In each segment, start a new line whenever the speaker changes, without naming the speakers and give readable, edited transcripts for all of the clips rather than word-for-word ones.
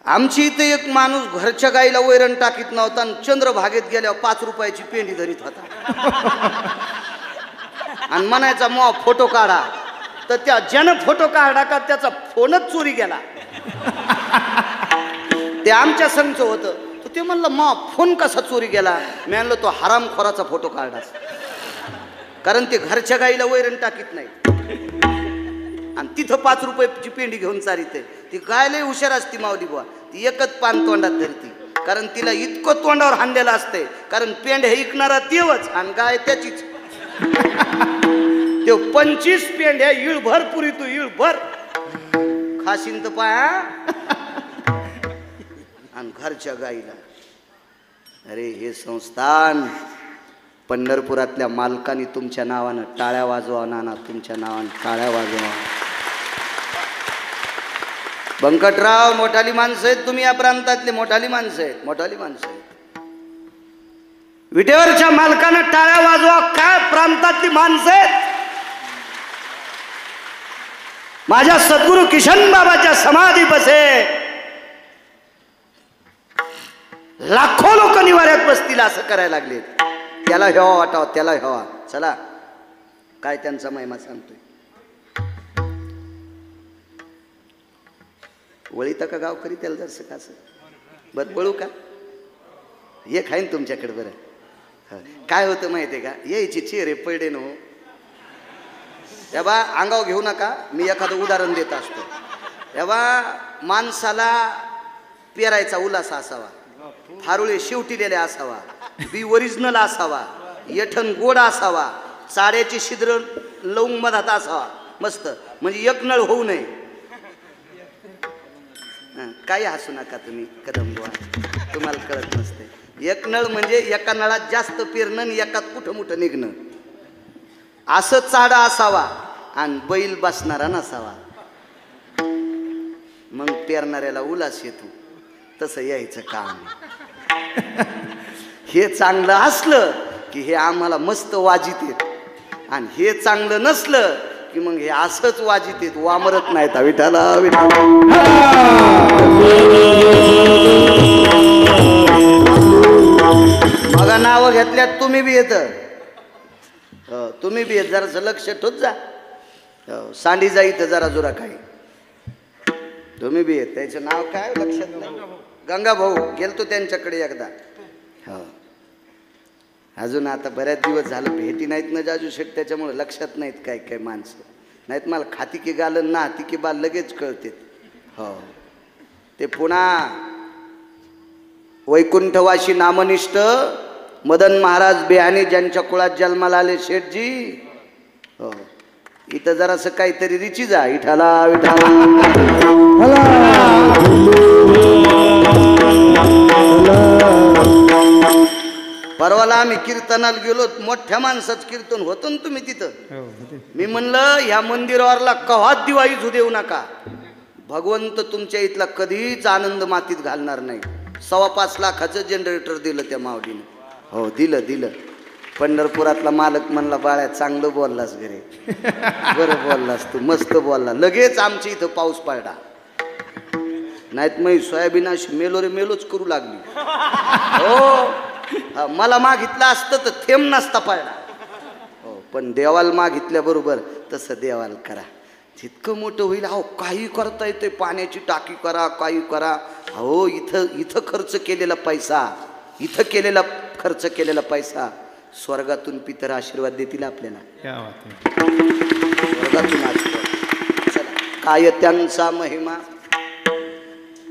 आमची इथे एक माणूस घरच्या गाईला वैरण टाकीत नव्हता आणि चंद्रभागेत गेल्यावर 5 रुपयाची पेंडी धरीत होता आणि म्हणायचा मग फोटो काढा. तर त्या ज्यानं फोटो काढला का त्याचा फोनच चोरी गेला. ते आमच्या संघचं होतं. तर ते म्हणलं मग फोन कसा चोरी गेला. मी म्हणलं तो हरामखोराचा फोटो काढला, कारण ते घरच्या गाईला वैरण टाकीत नाही आणि तिथं 5 रुपयाची पेंडी घेऊन चालते. ती गाय लय हुशार असती माऊली बुवा. ती एकच पान तोंडात धरती, कारण तिला इतकं तोंडावर हाणलेलं असतंय. कारण पेंड हे इकणारा तेवच आणि गाय त्याचीच. ते 25 पेंड्या इळभर पुरी, तू इळभर खाशीन तर पाया. आणि घरच्या गाईला. अरे हे संस्थान पंढरपुरातल्या मालकांनी तुमच्या नावानं टाळ्या वाजवा. नाना तुमच्या नावानं टाळ्या वाजवा. बंकटराव मोठाली माणसं आहेत तुम्ही, या प्रांतातले मोठाली माणसं आहेत, मोठाली माणसं आहेत. विटेवरच्या मालकानं टाळ्या वाजवा. काय प्रांतातली माणसं आहेत. माझ्या सद्गुरू किशन बाबाच्या समाधी बसे लाखो लोक निवाऱ्यात बसतील असं करायला लागले. त्याला हेवा वाटावं, त्याला हेवा. चला काय त्यांचा महिमा सांगतोय. वळीता का गावकरी त्याला जर सकाळचं बर वळू का हे खाईन तुमच्याकडे. बरं काय होतं माहिती आहे का, यायची चेहरे पडे न हो. तेव्हा अंगावर घेऊ नका, मी एखादं उदाहरण देत असतो. तेव्हा माणसाला पेरायचा उलासा असावा, फारुळे शेवटिलेले असावा, बी ओरिजिनल असावा, येठण गोड असावा, चाड्याची छिद्र लवंग मधात असावा मस्त, म्हणजे एक नळ होऊ नये. काही हसू नका तुम्ही कदम बुवा, तुम्हाला कळत नसते. एक नळ म्हणजे एका नळात जास्त पेरणं आणि एकात कुठं मोठं निघणं, असं चाडा असावा आणि बैल बसणारा नसावा. मग पेरणाऱ्याला उलास येतो. तसं यायचं काम. हे चांगलं असलं की हे आम्हाला मस्त वाजित येत, आणि हे चांगलं नसलं की मग हे असंच वाजित येत, वामरत नाहीत. विठाला विठाला. बघा नावं घेतल्यात तुम्ही बी येत, तुम्ही बी येत. जरासं लक्ष ठेवत जा. सांडी जा इथं जरा जुरा काही. तुम्ही बी येत. त्याचं नाव काय लक्षात नाही. गंगा भाऊ गेलतो त्यांच्याकडे एकदा. हो अजून आता बऱ्याच दिवस झालं भेटी नाहीत ना जाजू शेठ, त्याच्यामुळे लक्षात नाहीत काय काय माणसं. नाहीत मला खाती की गालन ना हाती की बाल लगेच कळते. हो ते पुन्हा वैकुंठवासी नामनिष्ठ मदन महाराज बेहाने ज्यांच्या कुळात जन्माला आले शेठजी. हो इथं जरासं काहीतरी रिची जा. विठाला विठाला. परवाला आम्ही कीर्तनाला गेलो, मोठ्या माणसाचं कीर्तन होतं ना तुम्ही तिथं. मी म्हणलं ह्या मंदिरावरला कव्हाच दिवाळी झू देऊ नका. भगवंत तुमच्या इथला कधीच आनंद मातीत घालणार नाही. 5.25 लाखाचं जनरेटर दिलं त्या माऊलीनं. हो दिलं दिलं. पंढरपुरातला मालक म्हणला बाळ्या चांगलं बोललास घरी. बरं बोललास तू, मस्त बोलला. लगेच आमच्या इथं पाऊस पडला. नाहीत मग सोयाबीनाशी मेलो रे मेलोच करू लागली. हो मला मागितलं असतं तर थेंब नसता पडला. हो पण देवाला मागितल्याबरोबर तसं देवाला करा. जितकं मोठं होईल. अहो काही करता येते, पाण्याची टाकी करा, काही करा. अहो इथं खर्च केलेला पैसा, इथं खर्च केलेला पैसा स्वर्गातून पितर आशीर्वाद देतील आपल्याला. स्वर्गातून आशीर्वाद. चला काय त्यांचा महिमा.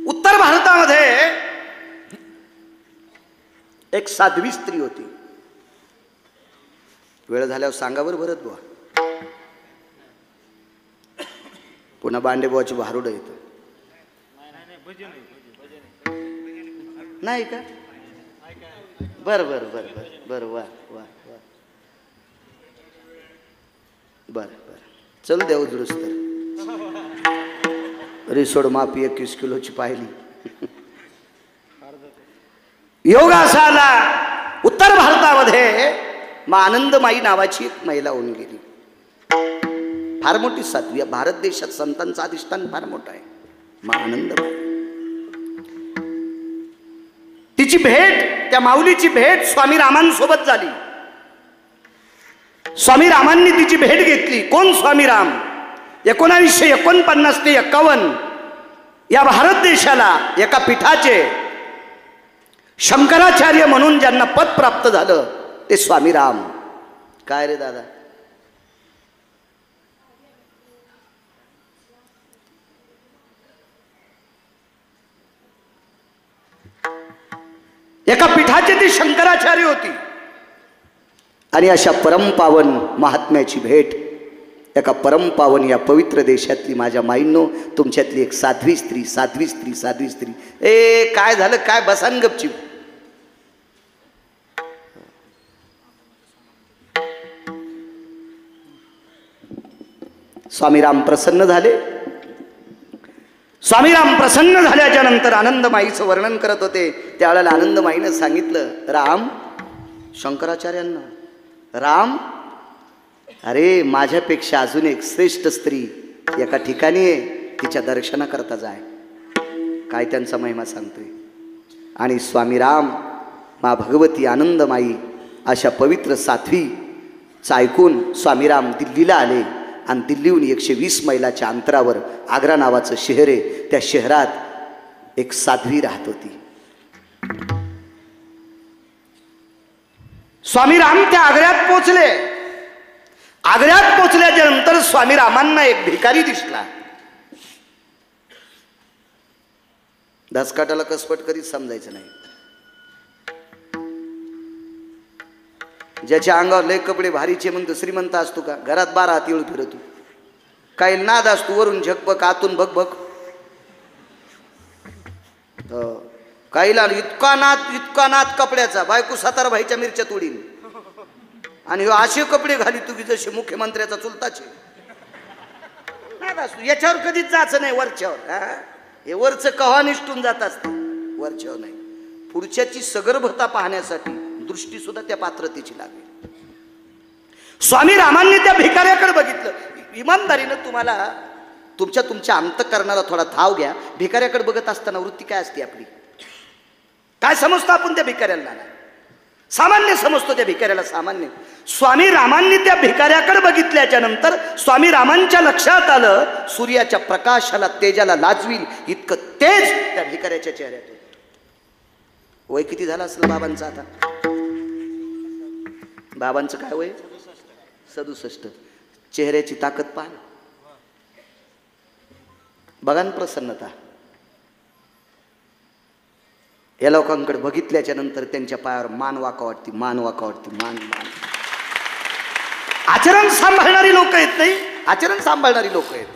उत्तर भारतामध्ये एक साध्वी स्त्री होती. वेळ झाल्यावर सांगा बरं भरत बुवा. पुन्हा बांडेबुवाची भारुड येतं. नाही का? बर बर बर बर बर वा वा वा बर बर. चल देऊ दुरुस्त. रिसोड मापी 21 किलोची पाहिली. योगासाला उत्तर भारतामध्ये आनंदमाई नावाची एक महिला होऊन गेली. फार मोठी साध्वी. भारत देशात संतांचं अधिष्ठान फार मोठं आहे. आनंदमाई तिची भेट, त्या माऊलीची भेट स्वामी रामांसोबत झाली. स्वामी रामांनी तिची भेट घेतली. कोण स्वामी राम? 1949 ते 51 या भारत देशाला एका पीठाचे शंकराचार्य म्हणून ज्यांना पद प्राप्त झालं ते स्वामी राम. काय रे दादा? एका पीठाचे ती शंकराचार्य होती. आणि अशा परमपावन महात्म्याची भेट एका परमपावन या पवित्र देशातली माझ्या माईंनो, तुमच्यातली एक साध्वी स्त्री, साध्वी स्त्री, साध्वी स्त्री. काय झालं? काय बसान गपचीप? स्वामीराम प्रसन्न झाले. स्वामीराम प्रसन्न झाल्याच्या नंतर आनंदमाईचं वर्णन करत होते. त्यावेळेला आनंदमाईनं सांगितलं, राम, शंकराचार्यांना, राम, अरे माझ्यापेक्षा अजून एक श्रेष्ठ स्त्री एका ठिकाणी आहे, तिच्या दर्शनाकरता जाय. काय त्यांचा महिमा सांगतोय. आणि स्वामीराम, मा भगवती आनंदमाई अशा पवित्र साध्वीचं ऐकून स्वामीराम दिल्लीला आले. आणि दिल्लीहून 120 मैलाच्या अंतरावर आग्रा नावाचं शहर आहे. त्या शहरात एक साध्वी राहत होती. स्वामीराम त्या आग्र्यात पोचले. आग्र्यात पोचल्याच्या नंतर स्वामीरामांना एक भिकारी दिसला. दसकाटाला कसपट कधीच समजायचं नाही. ज्याच्या अंगावर लय कपडे भारीचे म्हणतो श्रीमंत असतो का? घरात 12 हात येळू फिरतो. काही नाद असतो, वरून झकबक, आतून भगभग. काहीला इतका नाद कपड्याचा, बायको 17 भाईच्या मिरच्या तोडीन. आणि असे कपडे घाली तुम्ही जसे मुख्यमंत्र्याचा चुलताचे. नाद असतो. याच्यावर कधीच जायचं नाही वरच्यावर. हे वरचं कव्हा निष्ठून जात असते, वरच्यावर नाही. पुढच्याची सगर्भता पाहण्यासाठी दृष्टी सुद्धा त्या पात्रतेची लागेल. स्वामी रामांनी त्या भिकाऱ्याकडे बघितलं. इमानदारीनं तुम्हाला तुमच्या अंतःकरणाला थोडा थाव घ्या. भिकाऱ्याकडे बघत असताना वृत्ती काय असते आपली? काय समजतो आपण त्या भिकाऱ्याला? सामान्य समजतो त्या भिकाऱ्याला, सामान्य. स्वामी रामांनी त्या भिकाऱ्याकडे बघितल्याच्या नंतर स्वामी रामांच्या लक्षात आलं, सूर्याच्या प्रकाशाला, तेजाला लाजवील इतकं तेज त्या भिकाऱ्याच्या चेहऱ्यात होतं. वय किती झालं असेल बाबांचं आता? बाबांचं काय वय? 67. चेहऱ्याची ताकद पाहा, बघा ना प्रसन्नता. या लोकांकडे बघितल्याच्या नंतर त्यांच्या पायावर मान वाका वाटते, मान वाका वाटते, मान. आचरण सांभाळणारी लोक आहेत. नाही, आचरण सांभाळणारी लोक आहेत.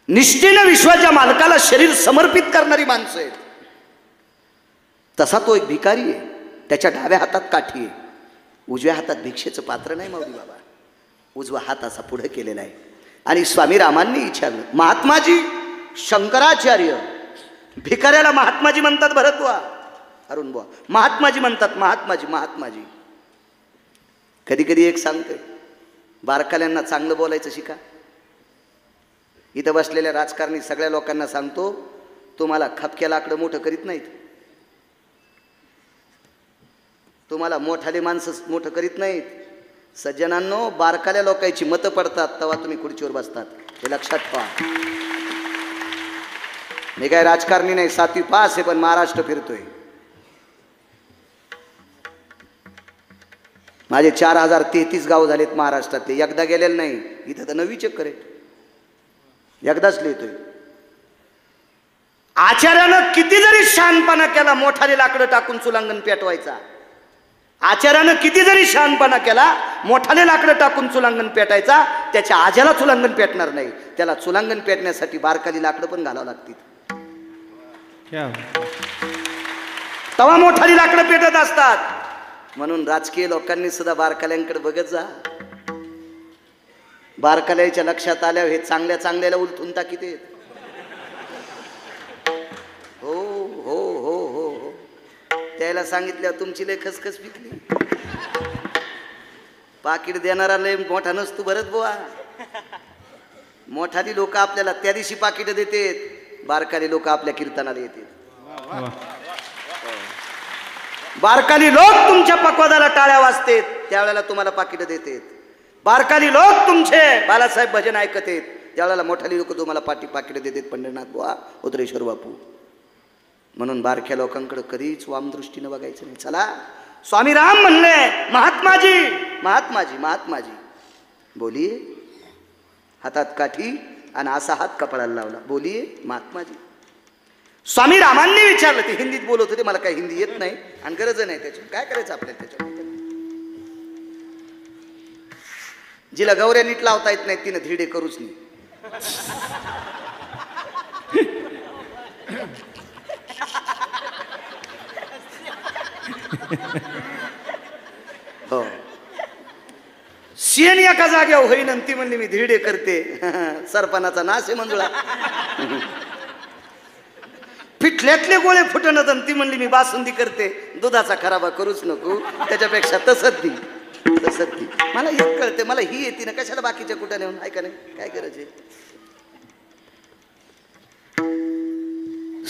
निष्ठेनं विश्वाच्या मालकाला शरीर समर्पित करणारी माणसं आहेत. तसा तो एक भिकारी आहे. त्याच्या डाव्या हातात काठी आहे, उजव्या हातात भिक्षेचं पात्र नाही माऊली बाबा. उजवा हात असा पुढे केलेला आहे. आणि स्वामी रामांनी विचारलं, महात्माजी, शंकराचार्य भिकाऱ्याला महात्माजी म्हणतात. भरत बुवा, अरुण बुवा, महात्माजी म्हणतात. महात्माजी, महात्माजी. कधी कधी एक सांगतोय, बारकाल्यांना चांगलं बोलायचं शिका. इथं बसलेल्या राजकारणी सगळ्या लोकांना सांगतो, तुम्हाला खपक्या लाकडं मोठं करीत नाहीत. तुम्हाला मोठाले माणसं मोठं करीत नाहीत. सज्जनांनो, बारकाल्या लोकांची मतं पडतात तेव्हा तुम्ही खुर्चीवर बसतात, हे लक्षात ठेवा. मी काय राजकारणी नाही, 7वी पास आहे, पण महाराष्ट्र फिरतोय. माझे 4033 गाव झालेत महाराष्ट्रातले. एकदा गेलेलं नाही. इथं तर 9वी चक्कर आहे. एकदाच लिहितोय. आचार्यानं किती जरी शहाणपणा केला, मोठाले लाकडं टाकून चुलांगण पेटवायचा. आचार्यानं किती जरी शहाणपणा केला, मोठाले लाकडं टाकून चुलांगण पेटायचा, त्याच्या आज्याला चुलांगण पेटणार नाही. त्याला चुलांगण पेटण्यासाठी बारकाली लाकडं पण घालावं लागतील. तवा मोठाली लाकडं पेटत असतात. म्हणून राजकीय लोकांनी सुद्धा बारकाल्यांकडे बघत जा. बारकाल्याच्या लक्षात आल्यावर हे चांगल्या चांगल्याला उलथून टाकीत. हो हो हो हो हो. त्याला सांगितल्यावर तुमची लय खसखस पिकली. पाकिट देणारा लय मोठा नसतो भरत बुवा. मोठाली लोक आपल्याला त्या दिवशी पाकिट देतात, बारकाली लोक आपल्या कीर्तनाला येतात. बारकाली लोक तुमच्या पक्वादाला टाळ्या वाजतेत, त्यावेळेला तुम्हाला पाकिटं देतेत. बारकाली लोक तुमचे बालासाहेब भजन ऐकतेत, त्यावेळेला मोठाली लोक तुम्हाला पाकिटं देतात. पंढरनाथ बुवा, उतरेश्वर बापू. म्हणून बारक्या लोकांकडे कधीच वामदृष्टीनं बघायचं नाही. चला, स्वामी राम म्हणले महात्माजी महात्माजी महात्माजी. बोलिये, हातात काठी आणि असा हात कपाळाला लावला. बोलिये महात्माजी. स्वामी रामांनी विचारलं, ते हिंदीत बोलत होते, मला काही हिंदी येत नाही आणि गरज नाही त्याची, काय करायचं आपल्याला त्याच्याबद्दल. जिला गौऱ्या नीट लावता येत नाही तिनं धिडे करूच नाही. हो, शेण एका जाग्यावर होईन ती म्हणली मी धिडे करते. सरपणाचा नाश आहे मंजुळा. पिठल्यातले गोळे फुटणं ती म्हणली मी बासुंदी करते. दुधाचा खराबा करूच नको, त्याच्यापेक्षा तसंच दी तसंच दी. मला एक कळते, मला ही येते ना, कशाला बाकीच्या कुठं नेऊन. ऐका नाही, काय गरज आहे.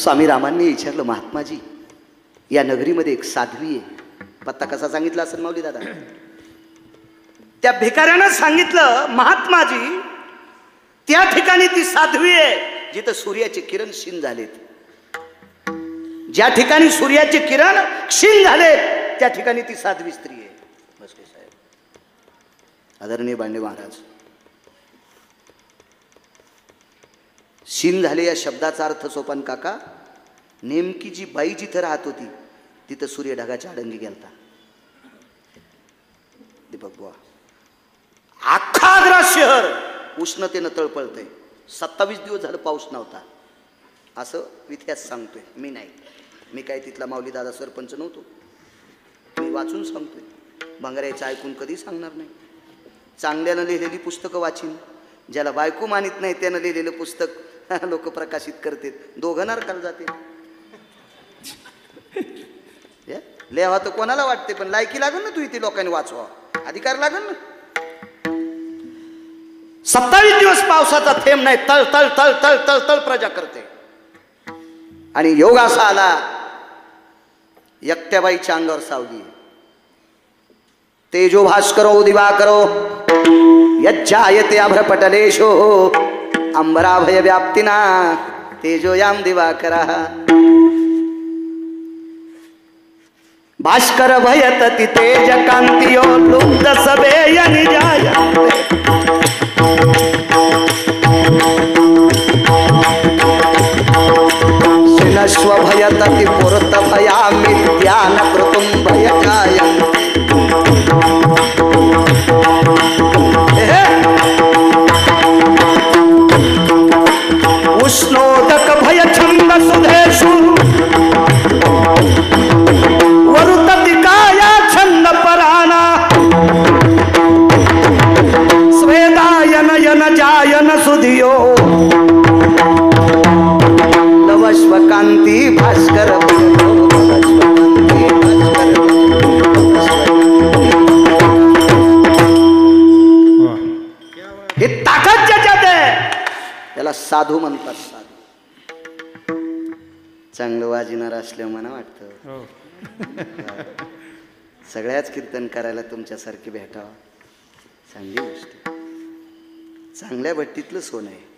स्वामी रामांनी विचारलं, महात्माजी या नगरीमध्ये एक साध्वी आहे. पत्ता कसा सांगितला असेल माऊली दादा? त्या भिकाऱ्यानं सांगितलं, महात्माजी त्या ठिकाणी ती साध्वी आहे जिथं सूर्याचे किरण क्षीण झालेत. ज्या ठिकाणी सूर्याचे किरण क्षीण झाले त्या ठिकाणी ती साध्वी स्त्री आहे. बसले साहेब. आदरणीय बांडे महाराज, क्षीण झाले या शब्दाचा अर्थ सोपान काका, नेमकी जी बाई जिथं राहत होती तिथं सूर्य ढगाच्या आडंगी गेलता. दीपक बुवा, अख्खा आग्रा शहर उष्णतेनं तळपळतंय. 27 दिवस झालं पाऊस नव्हता, असं इतिहास सांगतोय. मी नाही, मी काय तिथला माऊली दादा सरपंच नव्हतो, मी वाचून सांगतोय. भंगाऱ्याचं ऐकून कधी सांगणार नाही. चांगल्यानं लिहिलेली पुस्तकं वाचीन, ज्याला बायको मानित नाही त्यानं लिहिलेलं पुस्तक लोक प्रकाशित करतात. दोघं नरकाला जाते. लेवा तर कोणाला वाटते, पण लायकी लागेल ना तू इथे लोकांनी वाचवा, अधिकार लागेल ना. 27 दिवस पावसाचा थेंब नाही, तळ तळ तळ तळ तळ तळ प्रजा करते. आणि योग असा आला, एकट्याबाईच्या अंगावर सावली. तेजो भास्करो दिवाकरो यज्जायते अभ्रपटलेशो अंबराभय व्याप्तिना तेजोयाम दिवाकरा. भास्कर भयतति तेज कांतियो लुब्ध सबे निजायन्ते. शिनस्व भयतति पुरत भयामि ध्यान कृतुं भयजायन्ते. उष्णोदक भय छंद सुधेषु वरुतति काया छंद पराना. स्वेदायन यन जायन सुधियो लवश्व कांती भास्कर. हे ताकद ज्याच्यात आहे त्याला साधू म्हणतात. साधू चांगलं वाजणार असल्यावर मला वाटतं सगळ्याच कीर्तन करायला तुमच्यासारखे भेटावं. चांगली गोष्ट, चांगल्या भट्टीतलं सोनं आहे.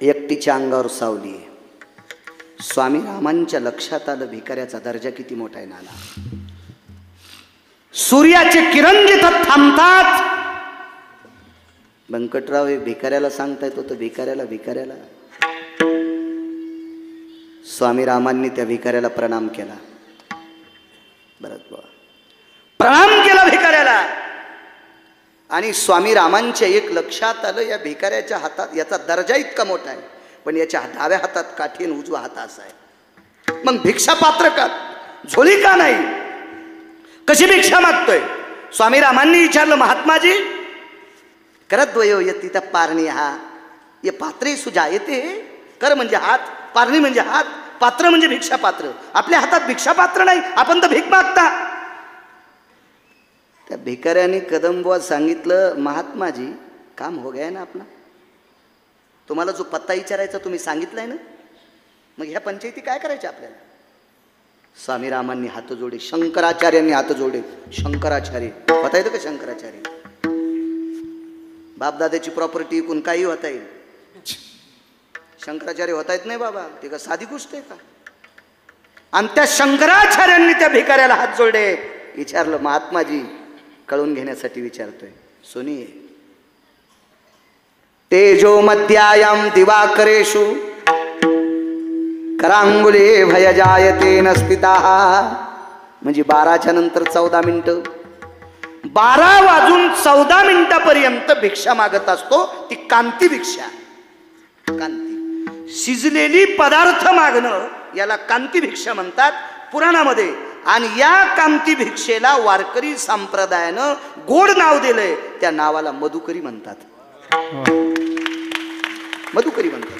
एकटीच्या अंगावर सावली आहे. स्वामी रामांच्या लक्षात आलं भिकाऱ्याचा दर्जा किती मोठा आहे. नाला सूर्याचे किरण जिथं थांबतात, व्यंकटराव हे भिकाऱ्याला सांगतायत होतं, भिकाऱ्याला स्वामी रामांनी त्या भिकाऱ्याला प्रणाम केला. बरं, प्रणाम केला भिकाऱ्याला. आणि स्वामी रामांच्या एक लक्षात आलं, या भिकाऱ्याच्या हातात याचा दर्जा इतका मोठा आहे, पण याच्या डाव्या हातात काठी आणि उजवा हात असा आहे. मग भिक्षा पात्र का, झोली का नाही, कशी भिक्षा मागतोय? स्वामी रामांनी विचारलं, महात्माजी करद्वयो यती त्या पारणी हा ये पात्रे सुजा येते. कर म्हणजे हात, पारणी म्हणजे हात, पात्र म्हणजे भिक्षा पात्र. आपल्या हातात भिक्षा पात्र नाही, आपण तर भीक मागता. त्या भिकाऱ्याने कदमबुवा सांगितलं, महात्माजी काम हो गया ना आपला. तुम्हाला जो पत्ता विचारायचा तुम्ही सांगितलाय ना, मग ह्या पंचायती काय करायच्या आपल्याला? स्वामी रामांनी हात जोडे, शंकराचार्यांनी हात जोडे. शंकराचार्य होता येतं का? शंकराचार्य बापदादाची प्रॉपर्टी विकून काही होता येईल. शंकराचार्य होता येत नाही बाबा, ते का साधी गोष्ट आहे का? आणि त्या शंकराचार्यांनी त्या भिकाऱ्याला हात जोडले. विचारलं, महात्माजी कळून घेण्यासाठी विचारतोय. सुनिये, तेजो मध्यायाम दिवाकरेषु करांगुले भय जायते नस्तिता. म्हणजे 12च्या नंतर 14 मिनिटं, 12 वाजून 14 मिनिटापर्यंत भिक्षा मागत असतो. ती कांती भिक्षा. कांती शिजलेली पदार्थ मागणं याला कांती भिक्षा म्हणतात पुराणामध्ये. आणि या कांती भिक्षेला वारकरी संप्रदायानं गोड नाव दिलंय. त्या नावाला मधुकरी म्हणतात. मधुकरी म्हणतात.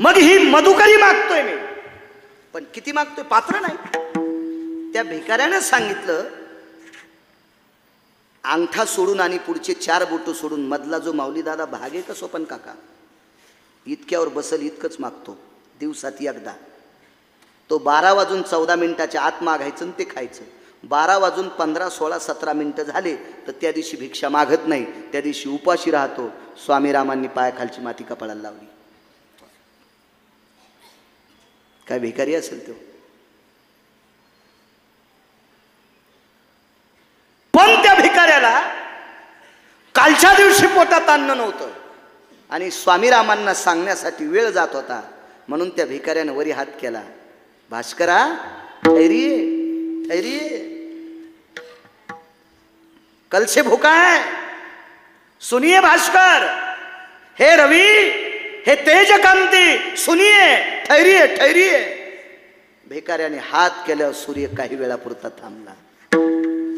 मग ही मधुकरी मागतोय मी, पण किती मागतोय पात्र नाही. त्या भिकाऱ्याने सांगितलं, अंगठा सोडून आणि पुढचे 4 बोट सोडून मधला जो माऊली दादा भाग आहे का सोपन काका, इतक्यावर बसल इतकंच मागतो दिवसात एकदा. तो 12 वाजून 14 मिनिटाच्या आत मागायचं आणि ते खायचं. 12 वाजून 15, 16, 17 मिनिटं झाले तर त्या दिवशी भिक्षा मागत नाही, त्या दिवशी उपाशी राहतो. स्वामी रामांनी पायाखालची माती कपाळाला लावली. काय भिकारी असेल तो. पण त्या भिकाऱ्याला कालच्या दिवशी पोटात अन्न नव्हतं आणि स्वामी रामांना सांगण्यासाठी वेळ जात होता. म्हणून त्या भिकाऱ्याने वरी हात केला. भास्करा ठहरिए, ठहरिए, कल से भूखा है. सुनिए भास्कर, हे रवि, हे तेज कांती, सुनिए, ठहरिए, ठहरिए. भिकाऱ्याने हात केल्यावर सूर्य काही वेळापुरता थांबला.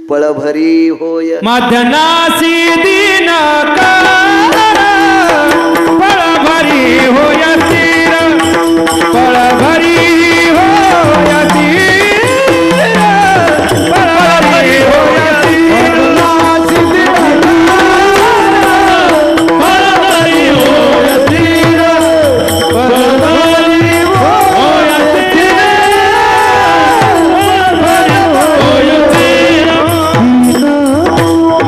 पळभरी होय
मध्यनासी दिन पळभरी होय तीर, पळभरी होय तीर, पळभरी होय तीर, पळभरी होय तीर, पळभरी होय तीर, पळभरी होय तीर.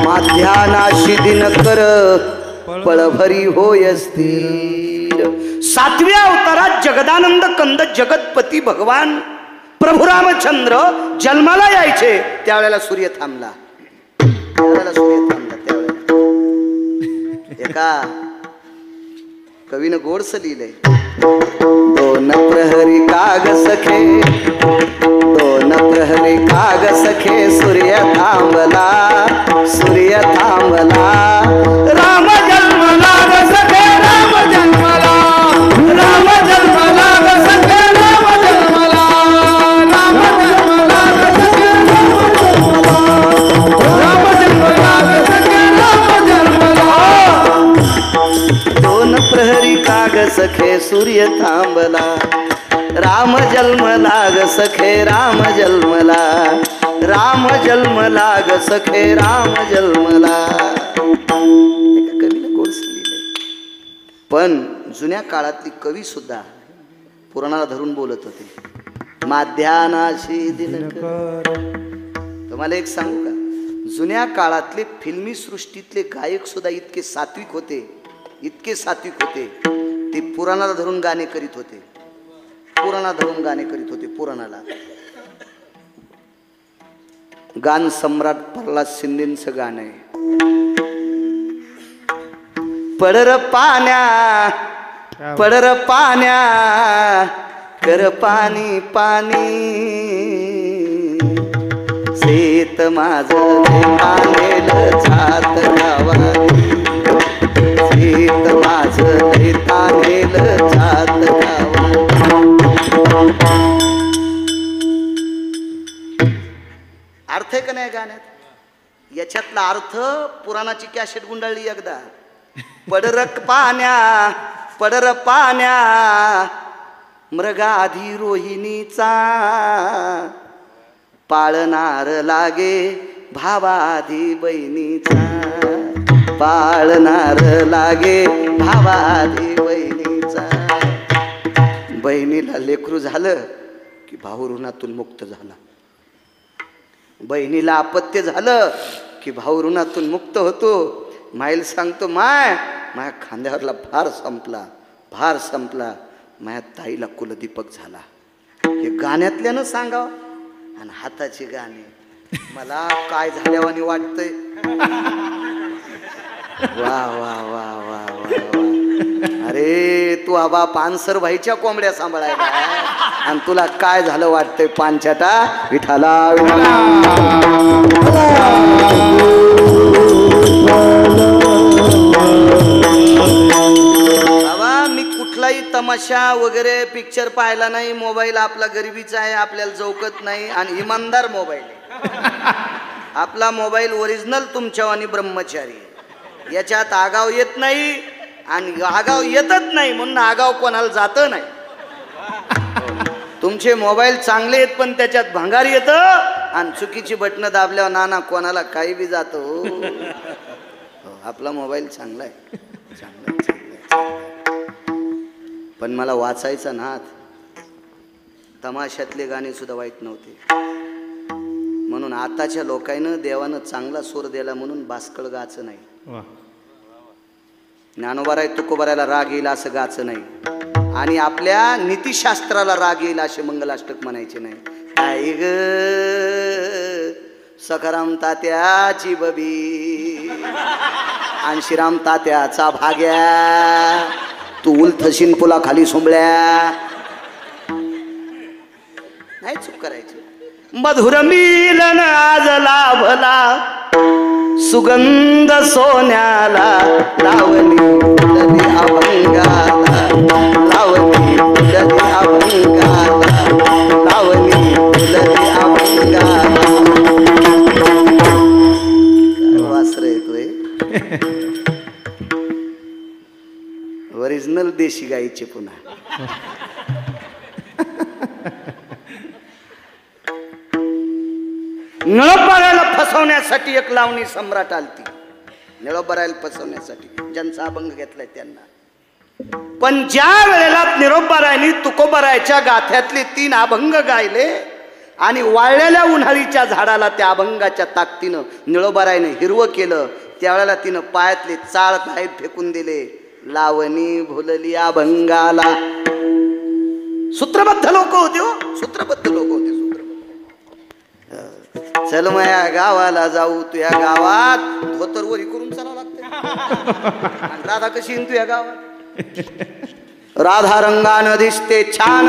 माध्यानाशी दिनकर पळभरी होय स्थिर. 7व्या अवतारात जगदानंद कंद जगतपती भगवान प्रभू रामचंद्र जन्माला यायचे. त्यावेळेला सूर्य थांबला. त्यावेळेला सूर्य थांबला. त्यावेळेला एका कवीनं गोडस लिहिलंय. 2 प्रहरी काग सखे, 2 प्रहरी काग सखे, सूर्य थांबला, सूर्य थांबला. राम जन्मला ग सखे, राम जन्मला, राम जन्मला ग सखे, राम जन्मला, राम जन्मला ग सखे, राम जन्मला, राम जन्मला ग सखे, राम जन्मला. 2 प्रहरी काग सखे, सूर्य थांबला, राम जन्मला ग सखे, राम जन्मला, राम जन्मला ग सखे, राम जन्मला. एका कवीने गोडस लिहिलंय. पण जुन्या काळातली कवी सुद्धा पुराणाला धरून बोलत होते. माध्यानाशी दिनकर. तुम्हाला एक सांगू का, जुन्या काळातले फिल्मी सृष्टीतले गायक सुद्धा इतके सात्विक होते, इतके सात्विक होते. ते पुराणाला धरून गाणे करीत होते. पुराणा धरून गाणे करीत होते. पुराणाला गान सम्राट प्रल्हाद शिंदेचं गाणं आहे. पडर पाण्या, पडर पाण्या, कर पाणी पाणी, शेत माझं तानेल जात गावानी, शेत माझं तानेल जात गावानी. अर्थ आहे का नाही गाण्यात? याच्यातला अर्थ पुराणाची कॅसेट गुंडाळली एकदा. पडरक पाण्या, पडर पाण्या, मृगाधी रोहिणीचा, पाळणार लागे भावाधी बहिणीचा, पाळणार लागे भावाधी बहिणीचा. बहिणी बहिणीला लेकरू झालं की भाऊ ऋणातून मुक्त झाला. बहिणीला अपत्य झालं की भाऊ ऋणातून मुक्त होतो. माईल सांगतो, माझ्या खांद्यावरला भार संपला, माझ्या ताईला कुलदीपक झाला. हे गाण्यातल्यानं सांगावं. आणि हाताची गाणी मला काय झाल्यावानी वाटतंय. वा वा वा वा वा. अरे तू आबा पानसर भाईच्या कोंबड्या सांभाळायला आणि तुला काय झालं वाटतंय पानछटा. विठाला बाबा, मी कुठलाही तमाशा वगैरे पिक्चर पाहिला नाही. मोबाईल आपला गरिबीचा आहे, आपल्याला चौकत नाही आणि इमानदार मोबाईल आहे. आपला मोबाईल ओरिजिनल तुमच्यावानी ब्रह्मचारी आहे. याच्यात आगाव येत नाही आणि आगाव येतच नाही म्हणून आगाव कोणाला जात नाही. तुमचे मोबाईल चांगले आहेत पण त्याच्यात भंगार येतं आणि चुकीची बटणं दाबल्यावर नाना कोणाला काही बी जातो. आपला मोबाईल चांगला आहे, चांगला. पण मला वाचायचा नाद. तमाशातले गाणे सुद्धा वाईट नव्हते. म्हणून आताच्या लोकांना देवानं चांगला सूर दिला म्हणून बासकळ गाचं नाही. ज्ञानोबाराय तुकोबारायला राग येईल असं गाचं नाही. आणि आपल्या नीतिशास्त्राला राग येईल असे मंगलाष्टक म्हणायचे नाही. काय ग सखाराम तात्याची बबी आणि श्रीराम तात्याचा भाग्या, तू उलथशीन पुला खाली सोंबळ्या. नाही चूक करायची. मधुर मिलन आज लाभला सुगंध सोन्याला, लावणी फुलली अभंगाला, लावणी फुलली अभंगाला, लावणी फुलली अभंगाला. वासर येतोय. ओरिजिनल देशी गाईचे पुन्हा. निळोबारायला फसवण्यासाठी एक लावणी सम्राट आलती. निळोबारायला फसवण्यासाठी ज्यांचा अभंग घेतलाय त्यांना. पण ज्या वेळेला निरोबारायनी तुकोबारायच्या गाथ्यातले 3 अभंग गायले आणि वाळलेल्या उन्हाळीच्या झाडाला त्या अभंगाच्या ताकदीनं निळोबारायने हिरवं केलं, त्यावेळेला तिनं पायातले चाळ बाहेर फेकून दिले. लावणी भुलली अभंगाला. सूत्रबद्ध लोक होते हो, सूत्रबद्ध लोक होते. चल माया गावाला जाऊ, तुझ्या गावात धोतर वरी करून चला लागते. राधा कशी येईन तुझ्या गावात. राधा रंगानं दिसते छान,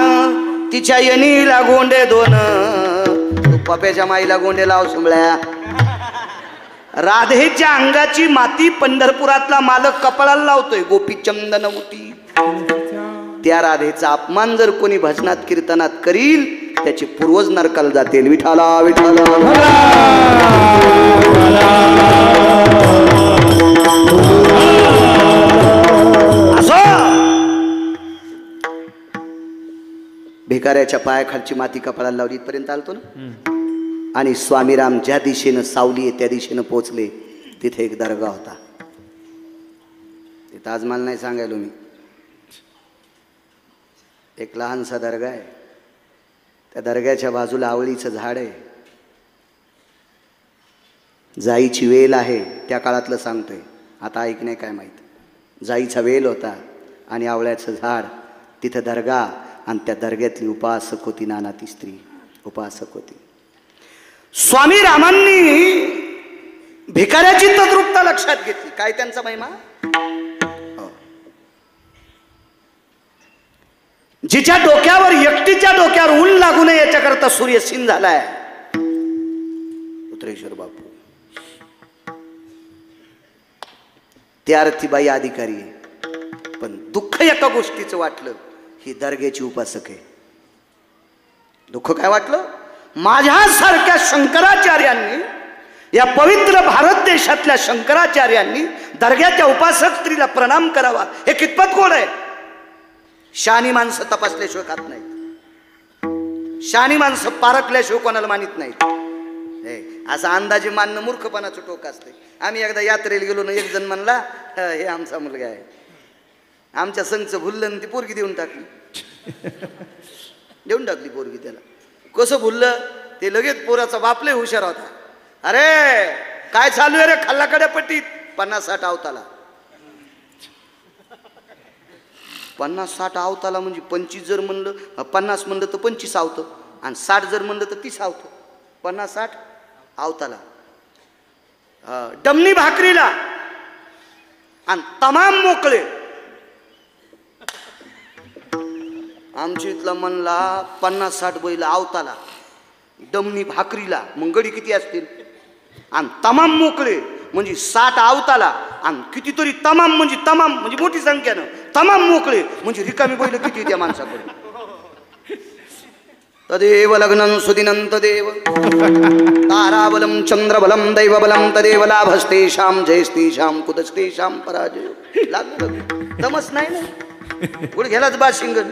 तिच्या यनीला गोंडे 2, तू पप्याच्या माईला गोंडे लाव सुंबळ्या. राधेच्या अंगाची माती पंढरपुरातला मालक कपाळाला लावतोय, गोपी चंदन उटी. त्या राधेचा अपमान जर कोणी भजनात कीर्तनात करील त्याचे पूर्वज नरकाला जातील. विठाला विठाला. भिकाऱ्याच्या पायाखालची माती कपाळाला लावली इथपर्यंत आलतो ना. आणि स्वामीराम ज्या दिशेनं सावली आहे त्या दिशेनं पोचले. तिथे एक दर्गा होता. तिथं आज मला नाही सांगायलो मी. एक लहानसा दर्गा आहे. त्या दर्ग्याच्या बाजूला आवळीचं झाड आहे. जाईची वेल आहे. त्या काळातलं सांगतोय, आता ऐक नाही काय माहीत. जाईचा वेल होता आणि आवळ्याचं झाड. तिथं दर्गा आणि त्या दर्ग्यातली उपासक होती, नाना ती स्त्री उपासक होती. स्वामी रामांनी भिकाऱ्याची तद्रुपता लक्षात घेतली. काय त्यांचा महिमा. जिच्या डोक्यावर एकटीच्या डोक्यावर ऊन लागू नये याच्याकरता सूर्यसीन झालाय उत्तरेश्वर बापू. त्या अर्थीबाई अधिकारी आहे. पण दुःख एका गोष्टीचं वाटलं, ही दर्ग्याची उपासक आहे. दुःख काय वाटलं, माझ्यासारख्या शंकराचार्यांनी, या पवित्र भारत देशातल्या शंकराचार्यांनी दर्ग्याच्या उपासक स्त्रीला प्रणाम करावा. हे कितपत गोड आहे. शहाणी माणसं तपासल्याशिवाय खात नाहीत. शहाणी माणसं पारखल्याशिवाय कोणाला मानित नाहीत. असं अंदाजे मानणं मूर्खपणाचं टोक असते. आम्ही एकदा यात्रेला गेलो ना, एक जण म्हणला हे आमचा मुलगा आहे. आमच्या संघचं भुललं ती पोरगी देऊन टाकली. देऊन टाकली पोरगी त्याला. कसं भुललं ते लगेच पोराचा बापले हुशार होता. अरे काय चालू आहे रे खाल्लाकडे पट्टीत 50-60 आवताला. 50-60 आवताला म्हणजे 25 जर म्हणलं 50 म्हणलं तर 25 आवतं आणि 60 जर म्हणलं तर 30 आवतं. 50-60 आवताला डमणी भाकरीला आणि तमाम मोकळे. आमच्या इथला म्हणला 50-60 बैल आवताला डमणी भाकरीला मग गडी किती असतील आणि तमाम मोकळे म्हणजे 60 आवताला आणि कितीतरी तमाम म्हणजे मोठी संख्यानं तमाम मोकळे म्हणजे रिकामी बैल किती त्या माणसाकडे. तदेव लग्नं सुदिनं तदेव ताराबलं चंद्रबलं दैवबलं तदेव लाभस्तेषां जयस्तेषां कुतस्तेषां पराजय. लागलं दमच नाही ना गुडघ्यालाच बाशिंगण.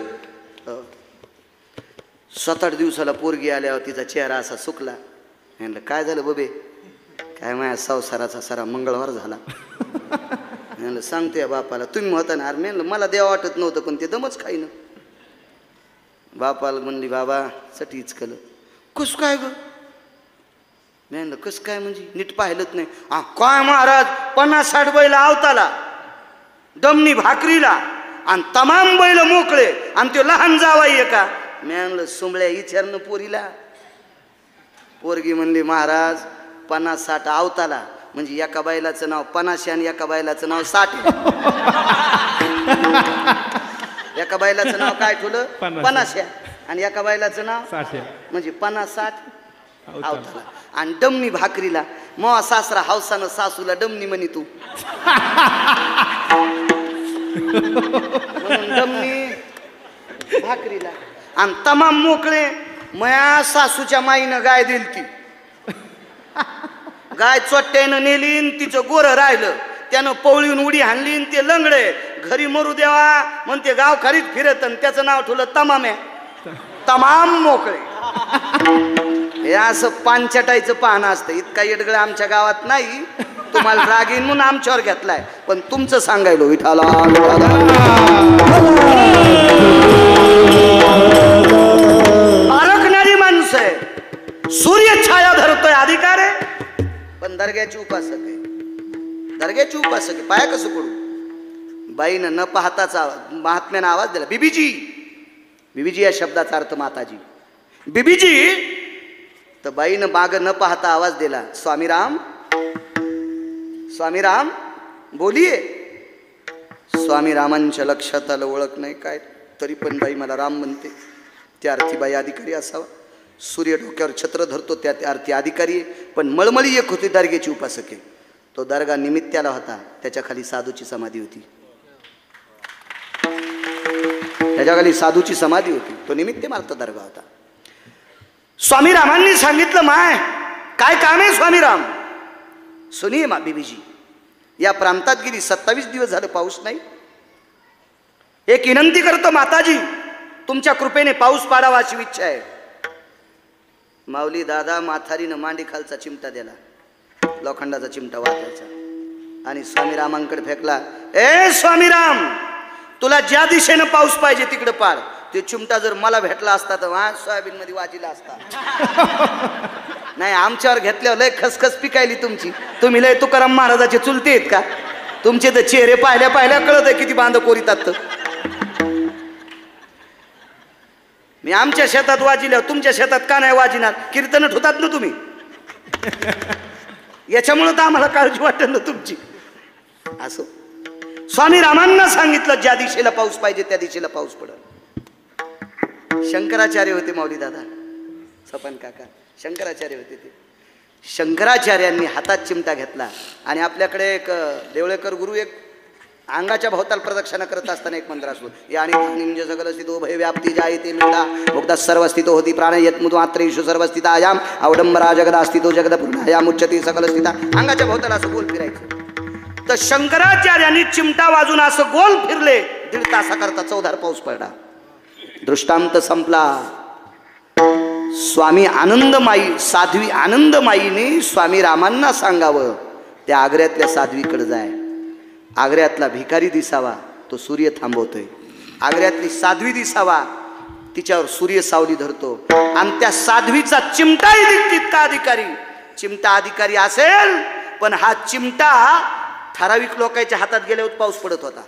7-8 दिवसाला पोरगी आल्यावर तिचा चेहरा असा सुकला. म्हणलं काय झालं बबे? काय माझ्या संसाराचा सारा मंगळवार झाला. म्हणलं सांगते बापाला. तुम्ही होता ना. अरे म्हणलं मला देवा वाटत नव्हतं पण ते दमच खाईन. बापाला म्हणली बाबा चटीच केलं. कस काय ग? म्हणलं कस काय म्हणजे नीट पाहिलंच नाही. काय महाराज 50-60 बैल आवताला दमनी भाकरीला आणि तमाम बैल मोकळे आणि तो लहान जावाई का? म्हणलं सुंबळ्या विचारनं पोरीला. पोरगी म्हणली महाराज 50-60 आवताला म्हणजे एका बैलाचं नाव 50 आणि एका बैलाचं नाव 60. एका बैलाचं नाव काय ठेवलं 50 आणि एका बैलाचं नाव
60
म्हणजे 50-60 आवताला. आणि डमणी भाकरीला मग सासरा हौसानं सासूला डमणी म्हणी तू म्हणून डमणी भाकरीला आणि तमाम मोकळे. मया सासूच्या माईनं गाय दिली ती. गाय चोट्ट्यानं नेली तिचं गोरं राहिलं. त्यानं पवळीन उडी हाणली ते लंगडे घरी मरू देवा म्हणते गाव खरीच फिरत आणि त्याचं नाव ठेवलं तमाम्या. तमाम मोकळे. हे असं पानचटायचं पाहणं असतं. इतका येडगळ आमच्या गावात नाही. तुम्हाला राग येईन म्हणून आमच्यावर घेतलाय पण तुमचं सांगायलो विठाला. आरखणारी माणसं आहे. सूर्य छाया धरतोय अधिकार आहे पण दर्ग्याची उपासक आहे. दर्ग्याची उपासक आहे. पाया कसं पडू? बाईनं न पाहताचा महात्म्यानं आवाज दिला बीबीजी. बीबीजी या शब्दाचा अर्थ माताजी. बीबीजी तर बाईनं माग न पाहता आवाज दिला स्वामीराम स्वामीराम बोलिये. स्वामी रामांच्या लक्षात आलं ओळख नाही काय तरी पण बाई मला राम म्हणते. त्या अर्थी बाई अधिकारी असावा. सूर्य डोक्यावर छत्र धरतो त्या अर्थी अधिकारी आहे पण मळमळी एक होती दर्ग्याची उपासक आहे. तो दर्गा निमित्ताला होता. त्याच्या खाली साधूची समाधी होती. त्याच्या खाली साधूची समाधी होती. तो निमित्त मार्थ दर्गा होता. स्वामी रामांनी सांगितलं माय काय काम आहे स्वामीराम? सुनिये मा बीबीजी या प्रांतात गेली 27 दिवस झाले पाऊस नाही. एक विनंती करतो माताजी तुमच्या कृपेने पाऊस पाडावा अशी इच्छा आहे. माऊली दादा माथारीनं मांडी खालचा चिमटा दिला. लोखंडाचा चिमटा वाचायचा आणि स्वामीरामांकडे फेकला. ए स्वामीराम तुला ज्या दिशेनं पाऊस पाहिजे तिकडे पाड. ते चिमटा जर मला भेटला असता तर सोयाबीन मध्ये वाजिला असता. नाही आमच्यावर घेतल्यावर लय खसखस पिकायली तुमची. तुम्ही लय तुकाराम महाराजाचे चुलते आहेत का? तुमचे तर चेहरे पाहिल्या पाहिल्या कळत आहे किती बांध कोरीतात. मी आमच्या शेतात वाजिल्या तुमच्या शेतात का नाही वाजिणार? कीर्तन ठेवतात ना तुम्ही. याच्यामुळे तर आम्हाला काळजी वाटत ना तुमची. असो स्वामी रामांना सांगितलं ज्या दिशेला पाऊस पाहिजे त्या दिशेला पाऊस पडल. शंकराचार्य होते माऊली दादा सपन काका. शंकराचार्य होते ते. शंकराचार्यांनी हातात चिमटा घेतला आणि आपल्याकडे एक देवळेकर गुरु एक अंगाच्या भोवताल प्रदक्षिणा करत असताना एक मंत्र असतो. यानी निंज सगल स्थितो भय व्याप्ती जायते मिळा मुक्ता सर्व स्थितो होती प्राण यत मुद मात्र ईशु सर्व स्थितायाम अवडंबरा जगदा स्थितो जगद पूर्णायाम उच्चती सकल स्थिता. अंगाच्या भोवताल असं गोल फिरायचं. तर शंकराचार्यांनी चिमटा वाजून असं गोल फिरले. 1.5 तासाकरता 14 पाऊस पडला. दृष्टांत संपला. स्वामी आनंदमाई साध्वी आनंदमाईने स्वामी रामांना सांगावं त्या आग्र्यातल्या साध्वीकडे जाय. आग्र्यातला भिकारी दिसावा तो सूर्य थांबवतोय. आग्र्यातली साध्वी दिसावा तिच्यावर सूर्य सावली धरतो आणि त्या साध्वीचा चिमटाही तितका अधिकारी. चिमटा अधिकारी असेल पण हा चिमटा ठराविक लोकांच्या हातात गेल्यावर पाऊस पडत होता.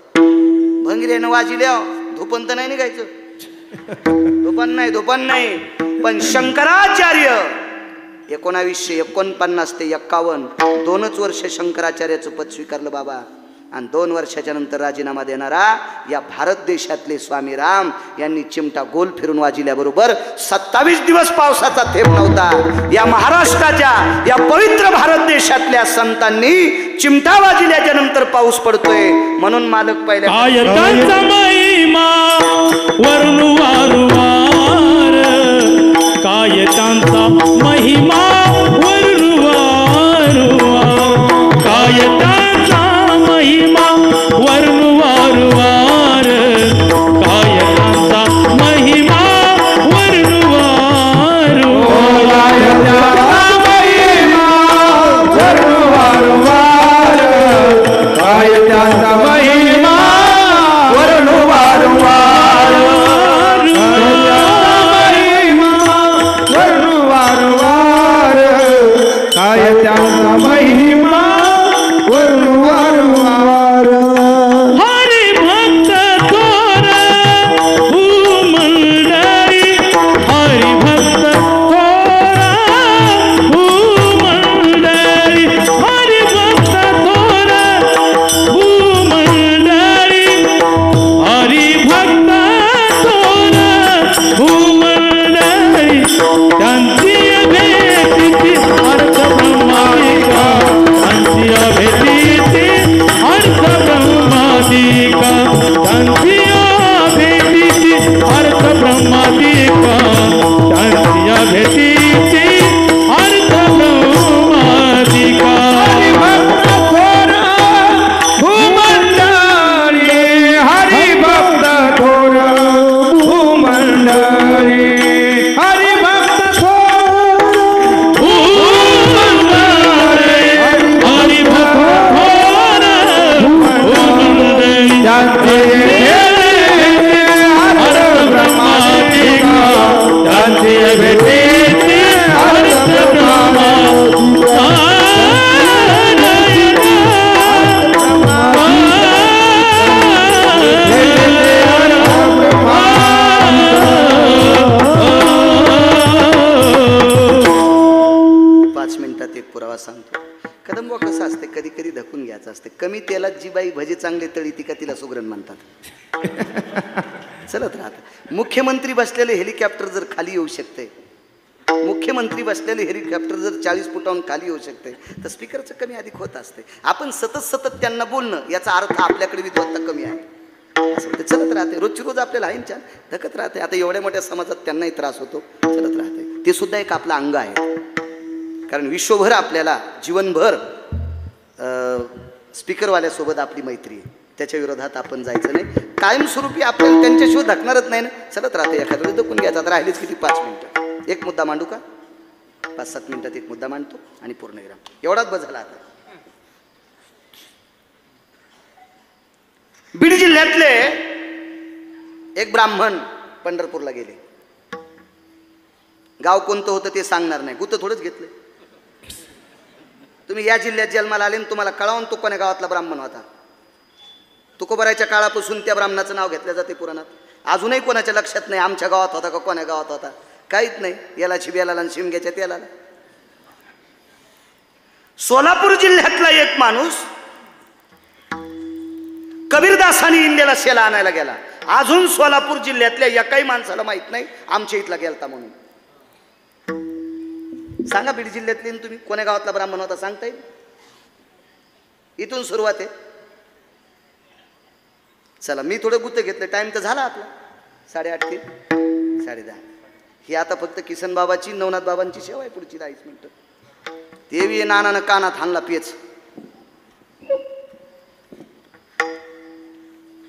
भंगिऱ्यानं वाजिल्या धोपण तर नाही निघायचं, धोपण नाही. पण शंकराचार्य 1949 ते 51 2च वर्ष शंकराचार्याचं पद स्वीकारलं बाबा. आणि 2 वर्षाच्या नंतर राजीनामा देणारा या भारत देशातले स्वामी राम यांनी चिमटा गोल फिरून वाजिल्याबरोबर 27 दिवस पावसाचा थेंब नव्हता. या महाराष्ट्राच्या या पवित्र भारत देशातल्या संतांनी चिमटा वाजिल्याच्या नंतर पाऊस पडतोय. म्हणून मालक पहिल्या
कायतांचा महिमा वरनुवार, कायतांचा महिमा वरनुवार, कायतांचा महिमा वरनुवार, कायतांचा महिमा वरनुवार,
कायतांचा महिमा वरनुवार, कायतांचा महिमा वरनुवार.
हरी भक्त थोर भूमंडळी, हरी भक्त थोर भूमंडळी, हरी भक्त थोर भूमंडळी, हरी भक्त थोर भूमंडळी, त्यांची भेटीची अर्थ ब्रह्मादिका, त्यांची भेटीची अर्थ ब्रह्मादिका, त्यांची भेटीची अर्थ ब्रह्मादिका, त्यांची भेटीची अर्थ ब्रह्मादिका.
हरी भक्त थोर भूमंडळी, हरी भक्त थोर
भूमंडळी, हरी भक्त थोर भूमंडळी,
त्यांची
अर्थ ब्रह्मादिका, त्यांची भेटीची अर्थ ब्रह्मादिका.
पाच मिनिटात एक पुरावा सांगतो. कदंबा कसं असते, कधी कधी धकून घ्यायचं असते. कमी तेलात जी बाई भजी चांगले तळी ती का तिला सुगरण म्हणतात. चलत राहत. मुख्यमंत्री बसलेले हेलिकॉप्टर जर खाली येऊ शकते, मुख्यमंत्री बसलेले हेलिकॉप्टर जर 40 फुटाहून खाली येऊ शकते, तर स्पीकरचं कमी अधिक होत असते. आपण सतत त्यांना बोलणं याचा अर्थ आपल्याकडे विद्वत्ता कमी आहे असं ते चलत राहते. रोजची रोज आपल्याला आहे छान धकत राहते. आता एवढ्या मोठ्या समाजात त्यांनाही त्रास होतो, चलत राहते. ते सुद्धा एक आपलं अंग आहे. कारण विश्वभर आपल्याला जीवनभर स्पीकरवाल्यासोबत आपली मैत्री आहे. त्याच्या विरोधात आपण जायचं नाही. कायमस्वरूपी आपण त्यांच्याशिवाय धकणारच नाही ना, चलत राहते. एखाद्या वेळेस धकून घ्यायचा. आता राहिलीच किती 5 मिनिटं. एक मुद्दा मांडू का? 5-7 मिनिटात एक मुद्दा मांडतो आणि पूर्ण विराम. एवढाच बस झाला. आता बीड जिल्ह्यातले एक ब्राह्मण पंढरपूरला गेले. गाव कोणतं होतं ते सांगणार नाही, गुतं थोडंच घेतलं. तुम्ही या जिल्ह्यात जन्माला आले, तुम्हाला कळवून तो कोण्या गावातला ब्राह्मण होता. तुकोबरायच्या काळापासून त्या ब्राह्मणाचं नाव घेतलं जाते पुराणात. अजूनही कोणाच्या लक्षात नाही आमच्या गावात होता का कोण्या गावात होता, काहीच नाही. याला शिब्याला आणि शिमग्याच्या तेलाला. सोलापूर जिल्ह्यातला एक माणूस कबीरदासानी इंडियाला शेला आणायला गेला. अजून सोलापूर जिल्ह्यातल्या एकाही माणसाला माहित नाही आमच्या इथला गेलता म्हणून. सांगा बीड जिल्ह्यातले तुम्ही कोण्या गावातला ब्राह्मण होता सांगता येईल? इथून सुरुवात आहे. चला मी थोडं गुत्त घेतलं. टाइम तर झाला आपला 8:30 ते 10:30. ही आता फक्त किसन बाबाची नवनाथ बाबांची सेवा आहे. पुढची 10 मिनिटं. देवी नानानं कानात हाणला पेच.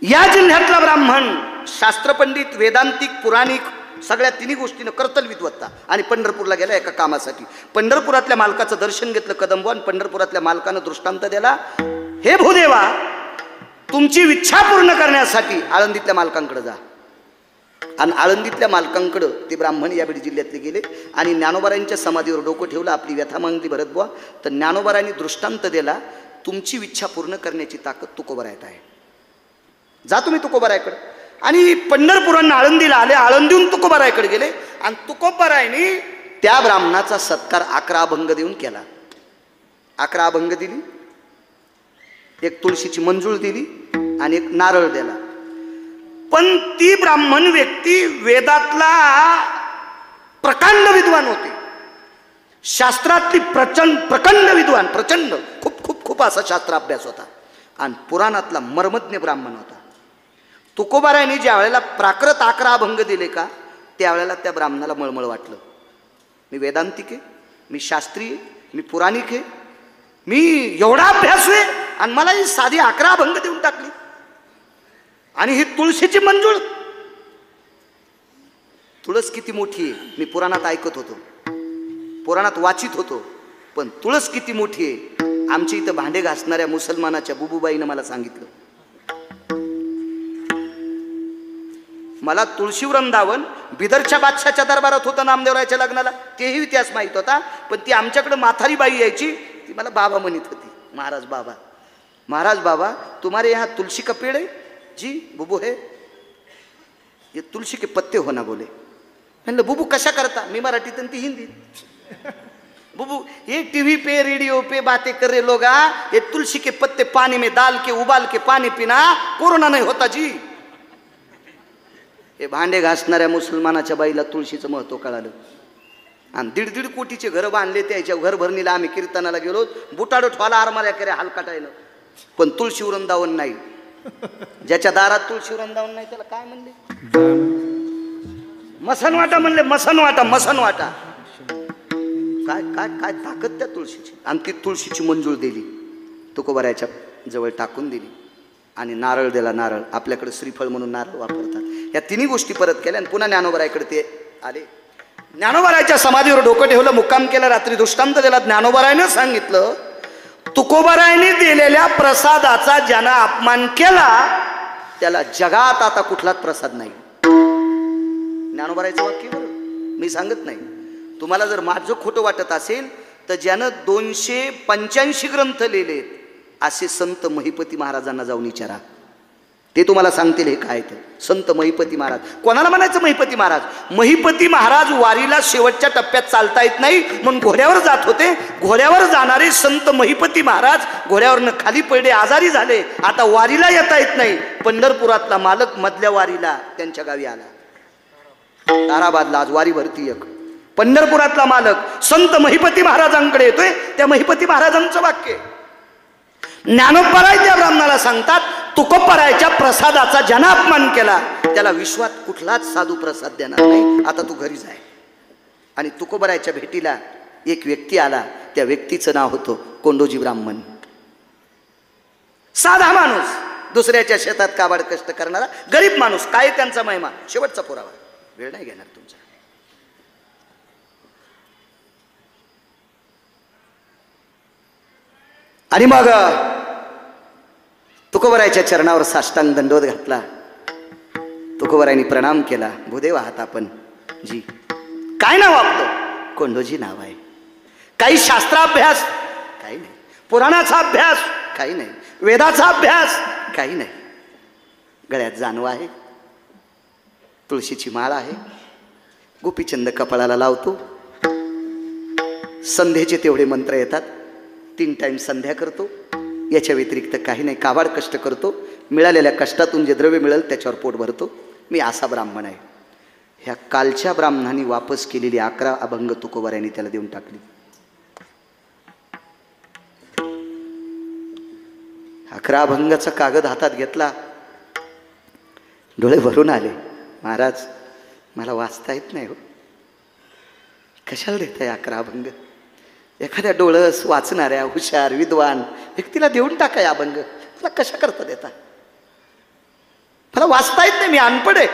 या जिल्ह्यातला ब्राह्मण शास्त्रपंडित, वेदांतिक, पुराणिक सगळ्या तिन्ही गोष्टीनं करतल विद्वत्ता. आणि पंढरपूरला गेला एका कामासाठी. पंढरपुरातल्या मालकाचं दर्शन घेतलं कदंब. आणि पंढरपुरातल्या मालकानं दृष्टांत दिला, हे भूदेवा तुमची इच्छा पूर्ण करण्यासाठी आळंदीतल्या मालकांकडे जा. आणि आळंदीतल्या मालकांकडं ते ब्राह्मण या बीड जिल्ह्यातले गेले आणि ज्ञानोबारांच्या समाधीवर डोकं ठेवलं, आपली व्यथा मागली भरत बुवा. तर ज्ञानोबारांनी दृष्टांत दिला, तुमची इच्छा पूर्ण करण्याची ताकद तुकोबारायत आहे. जा तुम्ही तुकोबारायकडे. आणि पंढरपुरांना आळंदीला आले, आळंदीहून तुकोबारायकडे गेले आणि तुकोबारायनी त्या ब्राह्मणाचा सत्कार 11 अभंग देऊन केला. 11 अभंग दिली, एक तुळशीची मंजूळ दिली आणि एक नारळ दिला. पण ती ब्राह्मण व्यक्ती वेदातला प्रकांड विद्वान होते, शास्त्रातली प्रचंड विद्वान, प्रचंड खूप खूप खूप असा शास्त्र अभ्यास होता आणि पुराणातला मर्मज्ञ ब्राह्मण होता. तुकोबारायांनी ज्या वेळेला प्राकृत 11 अभंग दिले का, त्यावेळेला त्या ब्राह्मणाला मळमळ वाटलं, मी वेदांतिक आहे, मी शास्त्रीय, मी पुराणिक आहे, मी एवढा अभ्यास आहे आणि मला ही साधी 11 अभंग देऊन टाकली. आणि ही तुळशीची मंजूळ, तुळस किती मोठी आहे मी पुराणात ऐकत होतो, पुराणात वाचित होतो, पण तुळस किती मोठी आहे आमच्या इथं भांडे घासणाऱ्या मुसलमानाच्या बुबूबाईनं मला सांगितलं. मला तुळशी वृंदावन बिदरच्या बादशाच्या दरबारात होतं नामदेवरायच्या लग्नाला, तेही इतिहास माहीत होता. पण ती आमच्याकडे म्हातारी बाई यायची, ती मला बाबा म्हणत होती, महाराज बाबा, महाराज बाबा तुम्हारे यहाँ तुलसी का पेड़ है? जी बुबू है, ये तुलसी के पत्ते होना बोले. म्हणलं बुबू कशा करता? मी मराठीत आणि ती हिंदीत. बुबू ये टीवी पे रेडियो पे बातें कर रहे लोग, ये तुलसी के पत्ते पानी में डाल के उबाल के पानी पीना, कोरोना नहीं होता जी. हे भांडे घासणाऱ्या मुसलमानाच्या बाईला तुळशीचं महत्व कळालं आणि 1.5 कोटीचे घर बांधले. त्याच्या घरभरणीला आम्ही कीर्तनाला गेलो, बुटाडो ठोला आरमाऱ्या करे हलकाटायला, पण तुळशी वृंदावन नाही. ज्याच्या दारात तुळशी वृंदावन नाही त्याला काय म्हणले? मसनवाटा म्हणले, मसनवाटा, मसनवाटा. काय काय काय ताकद त्या तुळशीची. आणि ती तुळशीची मंजूळ दिली, तुकोबाराच्या जवळ टाकून दिली आणि नारळ दिला. नारळ आपल्याकडे श्रीफळ म्हणून नारळ वापरतात. या तिन्ही गोष्टी परत केल्या आणि पुन्हा ज्ञानोबारायकडे ते आले. ज्ञानोबारायच्या समाधीवर डोकं ठेवलं, मुक्काम केला, रात्री दृष्टांत दिला. ज्ञानोबारायनं सांगितलं, तुकोबारायने दिलेल्या प्रसादाचा ज्यानं अपमान केला त्याला जगात आता कुठलाच प्रसाद नाही. ज्ञानोबारायचं वाक्य बरं, मी सांगत नाही. तुम्हाला जर माझं खोटं वाटत असेल तर ज्यानं 285 ग्रंथ लिहिलेत असे संत महिपती महाराजांना जाऊन विचारा, ते तुम्हाला सांगतील हे काय. तर संत महिपती महाराज, कोणाला म्हणायचं महिपती महाराज? महिपती महाराज वारीला शेवटच्या टप्प्यात चालता येत नाही म्हणून घोड्यावर जात होते. घोड्यावर जाणारे संत महिपती महाराज घोड्यावरनं खाली पडले, आजारी झाले, आता वारीला येता येत नाही. पंढरपुरातला मालक मधल्या वारीला त्यांच्या गावी आला. ताराबादला आज वारी भरती एक. पंढरपुरातला मालक संत महिपती महाराजांकडे येतोय. त्या महिपती महाराजांचं वाक्य ज्ञानोबाराय त्या ब्राह्मणाला सांगतात, तुकोबारायच्या प्रसादाचा ज्यानं अपमान केला त्याला विश्वात कुठलाच साधू प्रसाद देणार नाही, आता तू घरी जाय. आणि तुकोबारायच्या भेटीला एक व्यक्ती आला, त्या व्यक्तीचं नाव होतं कोंडोजी ब्राह्मण. साधा माणूस, दुसऱ्याच्या शेतात काबाड कष्ट करणारा गरीब माणूस. काय त्यांचा महिमा, शेवटचा पुरावा, वेळ नाही घेणार तुमचा. आणि मग तुकोबारायच्या चरणावर साष्टांग दंडवत घातला. तुकोबारायांनी प्रणाम केला. भूदेव आहात आपण? जी. काय नाव आपलं? कोंडोजी नाव आहे. काही शास्त्राभ्यास? काही नाही. पुराणाचा अभ्यास? काही नाही. वेदाचा अभ्यास? काही नाही. गळ्यात जानवा आहे, तुळशीची माळ आहे, गोपीचंद कपाळाला लावतो, संध्येचे तेवढे मंत्र येतात, 3 टाइम संध्या करतो, याच्या व्यतिरिक्त काही नाही. काबाड कष्ट करतो, मिळालेल्या कष्टातून जे द्रव्य मिळेल त्याच्यावर पोट भरतो. मी असा ब्राह्मण आहे. ह्या कालच्या ब्राह्मणांनी वापस केलेली 11 अभंग तुकोबारायांनी त्याला देऊन टाकली. 11 अभंगाचा कागद हातात घेतला, डोळे भरून आले. महाराज मला वाचता येत नाही हो, कशाला देताय 11 अभंग? एखाद्या डोळस वाचणाऱ्या हुशार विद्वान व्यक्तीला देऊन टाकाय अभंग, मला कशा करता देता? मला वाचता येत नाही, मी अनपढ आहे.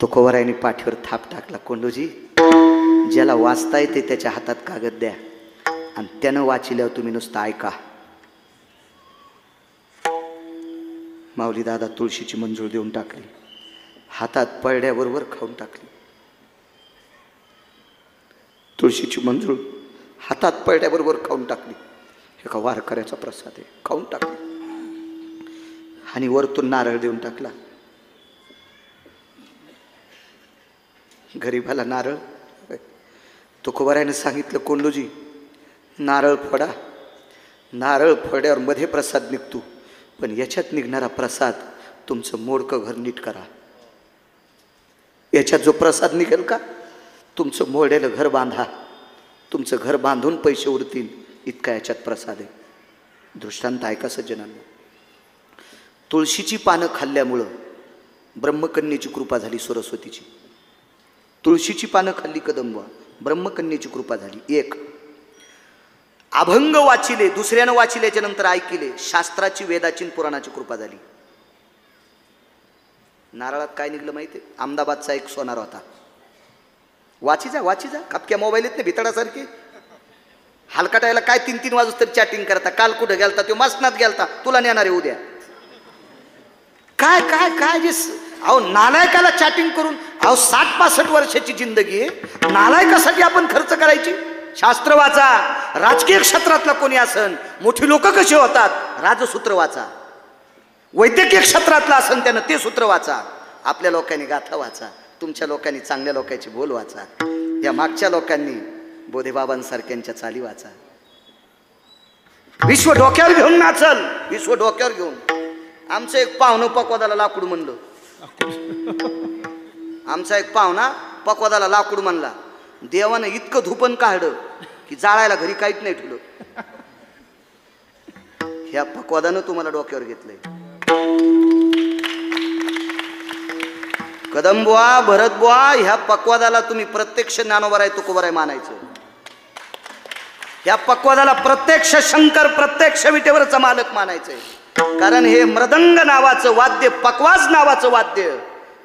तुकोबारायांनी पाठीवर थाप टाकला. कोंडोजी, ज्याला वाचता येते त्याच्या हातात कागद द्या आणि त्यानं वाचिल्यावर तुम्ही नुसतं ऐका. माऊली दादा तुळशीची मंजूळ देऊन टाकली. हातात पडल्याबरोबर खाऊन टाकली. तुळशीची मंजूळ हातात पडल्याबरोबर खाऊन टाकली. एका वारकऱ्याचा प्रसाद आहे, खाऊन टाकली. आणि वरतून नारळ देऊन टाकला. गरीबाला नारळ. तुकोबारायनं सांगितलं, कोंडूजी नारळ फोडा, नारळ फोड्यावर मध्ये प्रसाद निघतो, पण याच्यात निघणारा प्रसाद तुमचं मोडकं घर नीट करा. याच्यात जो प्रसाद निघेल का, तुमचं मोडेलं घर बांधा, तुमचं घर बांधून पैसे उरतील इतका याच्यात प्रसाद आहे. दृष्टांत ऐका सज्जनांना. तुळशीची पानं खाल्ल्यामुळं ब्रह्मकन्येची कृपा झाली सरस्वतीची. तुळशीची पानं खाल्ली कदंबा, ब्रह्मकन्येची कृपा झाली. एक अभंग वाचिले, दुसऱ्यानं वाचिल्याच्या नंतर ऐकिले, शास्त्राची वेदाची पुराणाची कृपा झाली. नारळात काय निघलं माहिती आहे? अहमदाबादचा एक सोनार होता. वाची जा कापक्या मोबाईल येत नाही भितडासारखे. हलकाटायला काय 3-3 वाजता तरी चॅटिंग करता. काल कुठं गेलता, तो मसनात गेलता, तुला नेणार आहे उद्या. काय काय काय जे अहो नालायकाला चॅटिंग करून, अहो 60-65 वर्षाची जिंदगी आहे, नालायकासाठी आपण खर्च करायची. शास्त्र वाचा. राजकीय क्षेत्रातला कोणी असन, मोठी लोक कशी होतात, राजसूत्र वाचा. वैद्यकीय क्षेत्रातला असन त्यानं ते सूत्र वाचा. आपल्या लोकांनी गाथा वाचा. तुमच्या लोकांनी चांगल्या लोकांची बोल वाचा. या मागच्या लोकांनी बोधेबाबांसारख्यांच्या चाली वाचा. विश्व डोक्यावर घेऊन नाचल, विश्व डोक्यावर घेऊन. आमचं एक पाहुणं पकवादाला लाकूड म्हणलं. आमचा एक पाहुणा पकवादाला लाकूड म्हणला. देवानं इतकं धुपण काढलं की जाळायला घरी काहीच नाही ठेवलं. ह्या पकवादानं तुम्हाला डोक्यावर घेतलंय. कदंबुवा, भरतबुवा, ह्या पकवादाला तुम्ही प्रत्यक्ष ज्ञानोबराय तुकोबाराय मानायचं. ह्या पकवादाला प्रत्यक्ष शंकर, प्रत्यक्ष विटेवरचा मालक मानायचंय. कारण हे मृदंग नावाचं वाद्य, पकवाज नावाचं वाद्य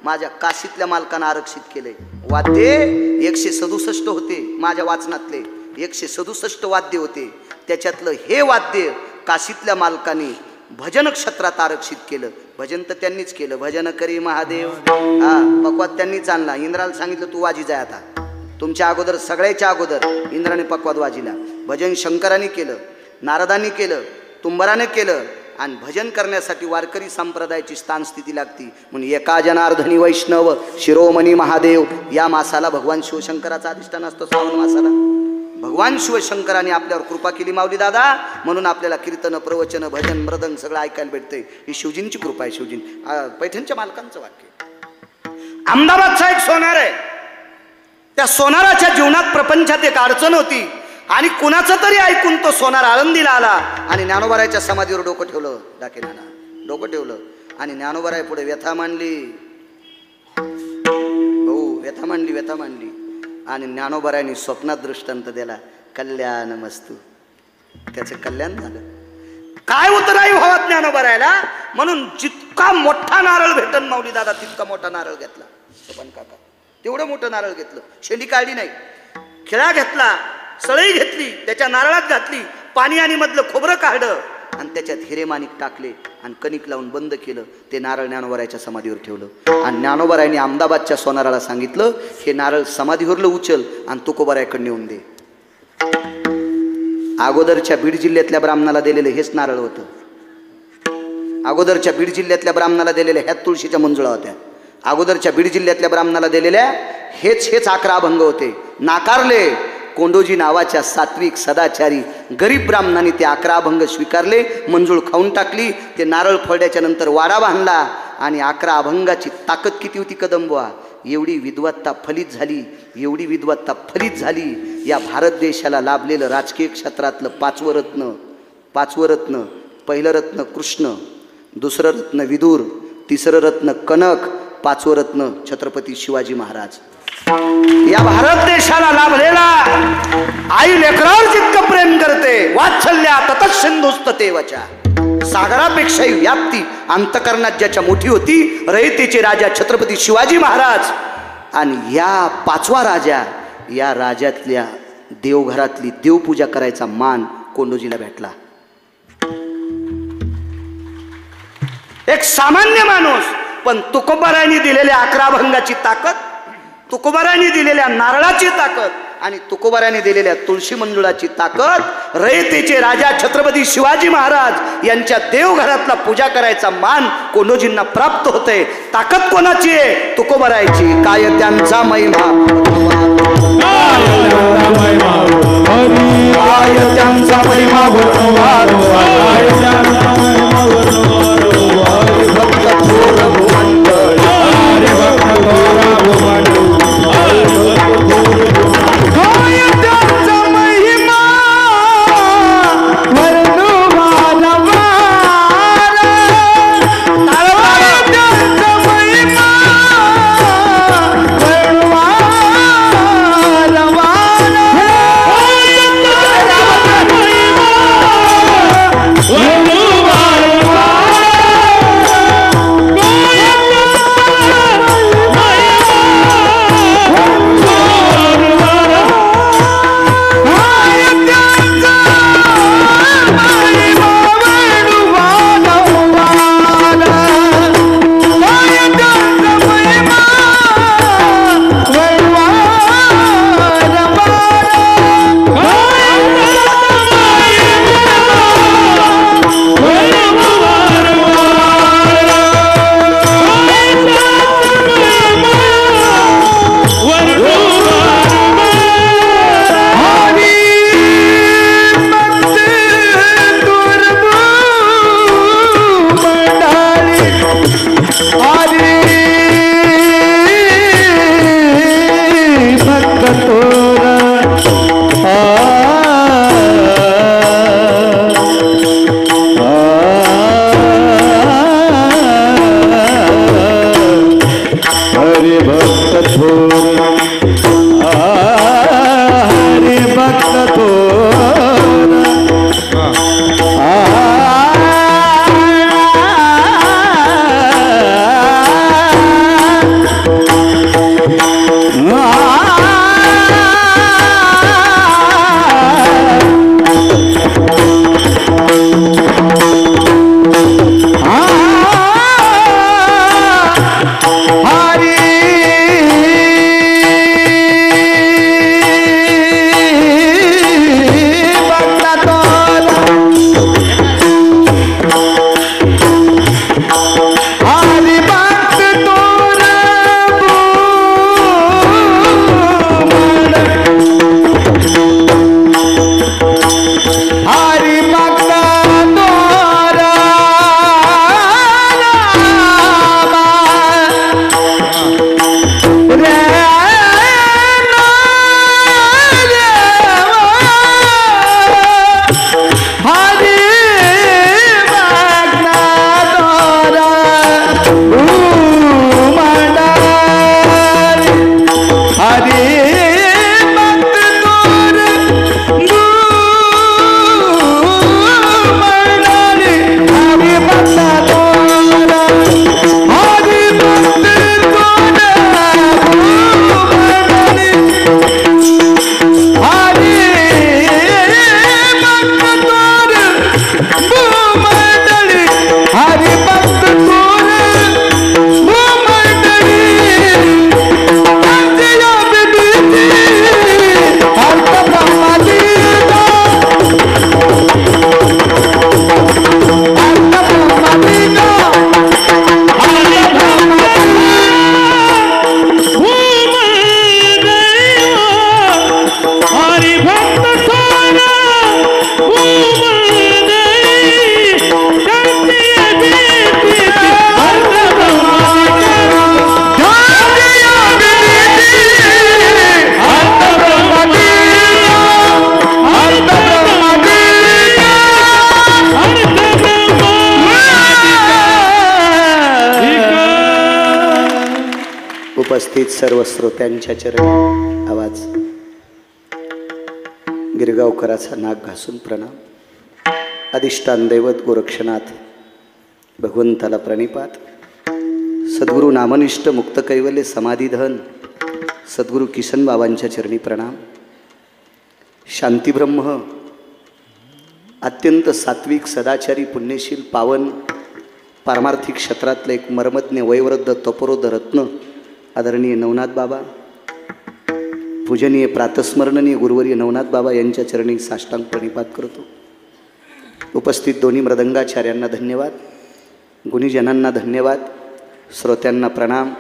माझ्या काशीतल्या मालकानं आरक्षित केलंय. वाद्य 167 होते माझ्या वाचनातले, 167 वाद्य होते. त्याच्यातलं हे वाद्य काशीतल्या मालकाने भजन क्षेत्रात आरक्षित केलं. भजन तर त्यांनीच केलं. भजन करी महादेव, हा पकवाद त्यांनीच आणला. इंद्राला सांगितलं तू वाजी जाय आता. तुमच्या अगोदर, सगळ्याच्या अगोदर इंद्राने पकवाद वाजीला. भजन शंकराने केलं, नारदांनी केलं, तुंबराने केलं. आणि भजन करण्यासाठी वारकरी संप्रदायाची स्थान स्थिती लागती. म्हणून एका जनार्दनी वैष्णव शिरोमणी महादेव या मासाला भगवान शिवशंकराचा अधिष्ठान असतो. श्रावण मासाला भगवान शिवशंकराने आपल्यावर कृपा केली माऊली दादा. म्हणून आपल्याला कीर्तन, प्रवचन, भजन, मृदंग सगळं ऐकायला भेटतंय. ही शिवजींची कृपा आहे. शिवजीन पैठणच्या मालकांचं वाक्य. अहमदाबादचा एक सोनार आहे. त्या सोनाराच्या जीवनात प्रपंचात एक अडचण होती आणि कुणाचं तरी ऐकून तो सोनार आळंदीला आला आणि ज्ञानोबारायच्या समाधीवर डोकं ठेवलं. डाके नाना डोकं ठेवलं आणि ज्ञानोबाराय पुढे व्यथा मांडली. भाऊ व्यथा मांडली. आणि ज्ञानोबारायनी स्वप्नात दृष्टांत दिला, कल्याण मस्तू. त्याचं कल्याण झालं. काय उतराई व्हावं ज्ञानोबारायला. म्हणून जितका मोठा नारळ भेटन माऊली दादा तितका मोठा नारळ घेतला. सोपन काका तेवढं मोठं नारळ घेतलं. शेंडी काढली नाही, खिळा घेतला, सळई घेतली, त्याच्या नारळात घातली, पाणी आणि मधलं खोबरं काढलं आणि त्याच्यात हिरेमाणिक टाकले आणि कणिक लावून बंद केलं. ते नारळ ज्ञानोबारायच्या समाधीवर ठेवलं. आणि ज्ञानोबारायने अहमदाबादच्या सोनाराला सांगितलं, हे नारळ समाधीवरलं उचल आणि तुकोबारायकडे नेऊन दे. अगोदरच्या बीड जिल्ह्यातल्या ब्राह्मणाला दिलेलं हेच नारळ होतं. अगोदरच्या बीड जिल्ह्यातल्या ब्राह्मणाला दिलेल्या ह्यात तुळशीच्या मंजुळा होत्या. अगोदरच्या बीड जिल्ह्यातल्या ब्राह्मणाला दिलेल्या हेच 11 अभंग होते. नाकारले. कोंडोजी नावाच्या सात्विक सदाचारी गरीब ब्राह्मणांनी ते 11 अभंग स्वीकारले, मंजूळ खाऊन टाकली. ते नारळ फोडल्याच्या नंतर वाडा बांधला आणि 11 अभंगाची ताकद किती होती कदंबवा. एवढी विद्वत्ता फलित झाली, एवढी विद्वत्ता फलित झाली. या भारत देशाला लाभलेलं राजकीय क्षेत्रातलं 5वं रत्न, पहिलं रत्न कृष्ण, दुसरं रत्न विदूर, तिसरं रत्न कनक, 5वं रत्न छत्रपती शिवाजी महाराज. या भारत देशाला लाभलेला आई लेकरावर जितकं प्रेम करते, वात्सल्या ततच सिंधुस्तते वचा. सागरापेक्षाही व्याप्ती अंतकरणात ज्याच्या मोठी होती, रयतेचे राजा छत्रपती शिवाजी महाराज. आणि या 5वा राजा, या राजातल्या देवघरातली देवपूजा करायचा मान कोंडोजीला भेटला. एक सामान्य माणूस पण तुकोबारायांनी दिलेल्या 11 भंगाची ताकद, तुकोबारायांनी दिलेल्या नारळाची ताकद आणि तुकोबारायांनी दिलेल्या तुळशी मंजुळाची ताकद, रयतेचे राजा छत्रपती शिवाजी महाराज यांच्या देवघरातला पूजा करायचा मान कोंडोजींना प्राप्त होते. ताकद कोणाची आहे? तुकोबारायाची. काय त्यांचा महिमा,
काय त्यांचा महिमा वर्णवारो, काय त्यांचा महिमा वर्णवारो. भक्त थोर भुवंड, हरी भक्त थोर भुवंड. काय त्यांचा महिमा वर्णवारो. काय त्यांचा महिमा
उपस्थित सर्व श्रोत्यांच्या चरणी आवाज गिरगावकराचा नाक घासून प्रणाम. अधिष्ठान दैवत गोरक्षनाथ भगवंताला प्रणिपात. सद्गुरू नामनिष्ठ मुक्त कैवल्य समाधीधन सद्गुरू किसन बाबांच्या चरणी प्रणाम. शांतीब्रह्म अत्यंत सात्विक सदाचारी पुण्यशील पावन पारमार्थिक क्षेत्रातलं एक मर्मज्ञ वयोवृद्ध तपोरोध रत्न आदरणीय नवनाथ बाबा, पूजनीय प्रातस्मरणीय गुरुवर्य नवनाथ बाबा यांच्या चरणी साष्टांग प्रणिपात करतो. उपस्थित दोन्ही मृदंगाचार्यांना धन्यवाद, गुणीजनांना धन्यवाद, श्रोत्यांना प्रणाम.